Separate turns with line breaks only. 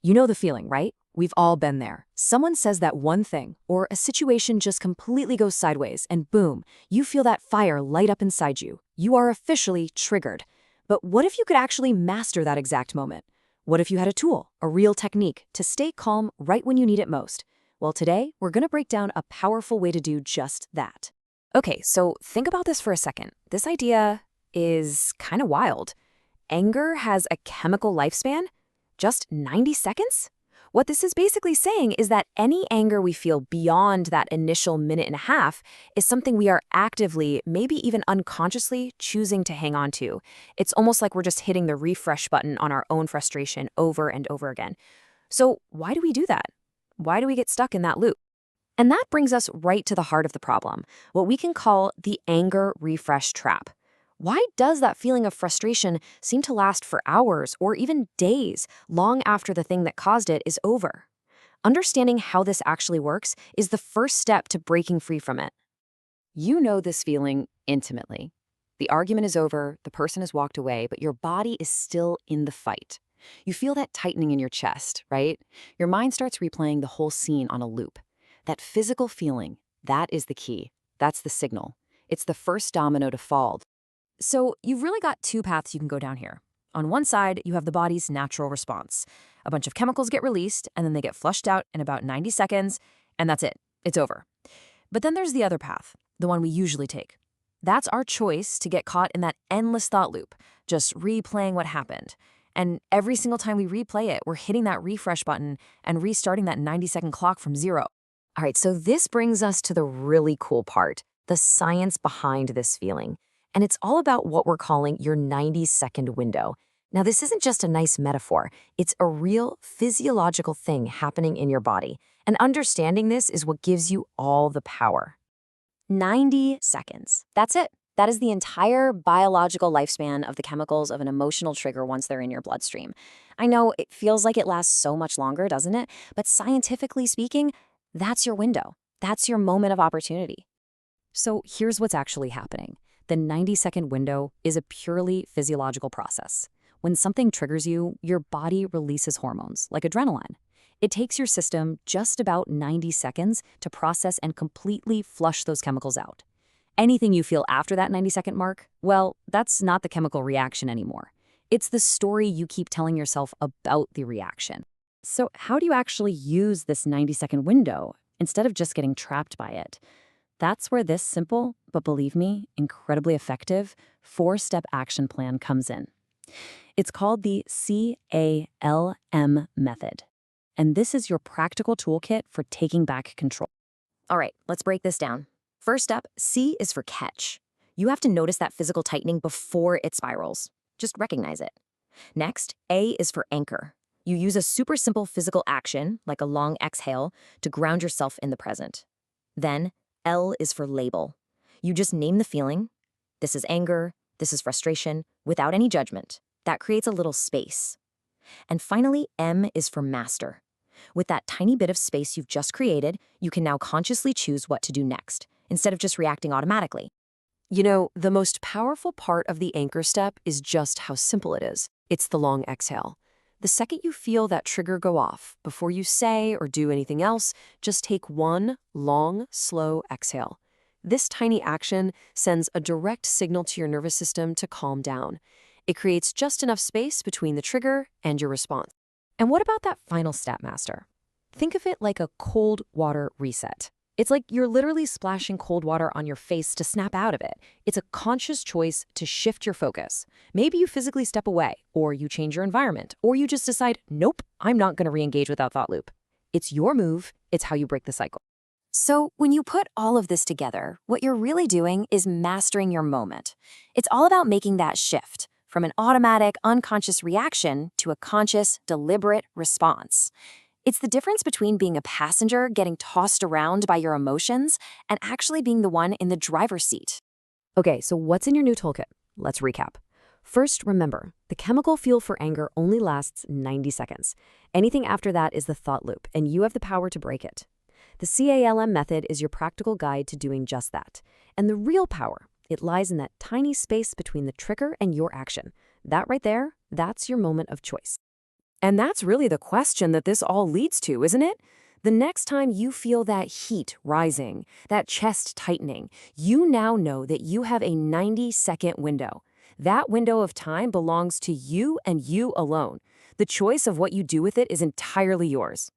You know the feeling, right? We've all been there. Someone says that one thing, or a situation just completely goes sideways, and boom, you feel that fire light up inside you. You are officially triggered. But what if you could actually master that exact moment? What if you had a tool, a real technique, to stay calm right when you need it most? Well, today, we're going to break down a powerful way to do just that. Okay, so think about this for a second. This idea is kind of wild. Anger has a chemical lifespan? Just 90 seconds? What this is basically saying is that any anger we feel beyond that initial minute and a half is something we are actively, maybe even unconsciously, choosing to hang on to. It's almost like we're just hitting the refresh button on our own frustration over and over again. So why do we do that? Why do we get stuck in that loop? And that brings us right to the heart of the problem, what we can call the anger refresh trap. Why does that feeling of frustration seem to last for hours or even days, long after the thing that caused it is over? Understanding how this actually works is the first step to breaking free from it. You know this feeling intimately. The argument is over, the person has walked away, but your body is still in the fight. You feel that tightening in your chest, right? Your mind starts replaying the whole scene on a loop. That physical feeling, that is the key. That's the signal. It's the first domino to fall. So you've really got two paths you can go down here. On one side, you have the body's natural response. A bunch of chemicals get released, and then they get flushed out in about 90 seconds, and that's it. It's over. But then there's the other path, the one we usually take. That's our choice to get caught in that endless thought loop, just replaying what happened. And every single time we replay it, we're hitting that refresh button and restarting that 90-second clock from zero. All right, so this brings us to the really cool part, the science behind this feeling. And it's all about what we're calling your 90-second window. Now, this isn't just a nice metaphor. It's a real physiological thing happening in your body. And understanding this is what gives you all the power. 90 seconds. That's it. That is the entire biological lifespan of the chemicals of an emotional trigger once they're in your bloodstream. I know it feels like it lasts so much longer, doesn't it? But scientifically speaking, that's your window. That's your moment of opportunity. So here's what's actually happening. The 90-second window is a purely physiological process. When something triggers you, your body releases hormones, like adrenaline. It takes your system just about 90 seconds to process and completely flush those chemicals out. Anything you feel after that 90-second mark, well, that's not the chemical reaction anymore. It's the story you keep telling yourself about the reaction. So how do you actually use this 90-second window instead of just getting trapped by it? That's where this simple, but believe me, incredibly effective, 4-step action plan comes in. It's called the CALM method. And this is your practical toolkit for taking back control. All right, let's break this down. First step, C is for catch. You have to notice that physical tightening before it spirals. Just recognize it. Next, A is for anchor. You use a super simple physical action, like a long exhale, to ground yourself in the present. Then, L is for label. You just name the feeling. This is anger, this is frustration, without any judgment. That creates a little space. And finally, M is for master. With that tiny bit of space you've just created, you can now consciously choose what to do next, instead of just reacting automatically. You know, the most powerful part of the anchor step is just how simple it is. It's the long exhale. The second you feel that trigger go off, before you say or do anything else, just take one long, slow exhale. This tiny action sends a direct signal to your nervous system to calm down. It creates just enough space between the trigger and your response. And what about that final step, Master? Think of it like a cold water reset. It's like you're literally splashing cold water on your face to snap out of it. It's a conscious choice to shift your focus. Maybe you physically step away, or you change your environment, or you just decide, nope, I'm not going to re-engage with that thought loop. It's your move. It's how you break the cycle. So when you put all of this together, what you're really doing is mastering your moment. It's all about making that shift from an automatic, unconscious reaction to a conscious, deliberate response. It's the difference between being a passenger getting tossed around by your emotions and actually being the one in the driver's seat. Okay, so what's in your new toolkit? Let's recap. First, remember, the chemical fuel for anger only lasts 90 seconds. Anything after that is the thought loop, and you have the power to break it. The CALM method is your practical guide to doing just that. And the real power, it lies in that tiny space between the trigger and your action. That right there, that's your moment of choice. And that's really the question that this all leads to, isn't it? The next time you feel that heat rising, that chest tightening, you now know that you have a 90-second window. That window of time belongs to you and you alone. The choice of what you do with it is entirely yours.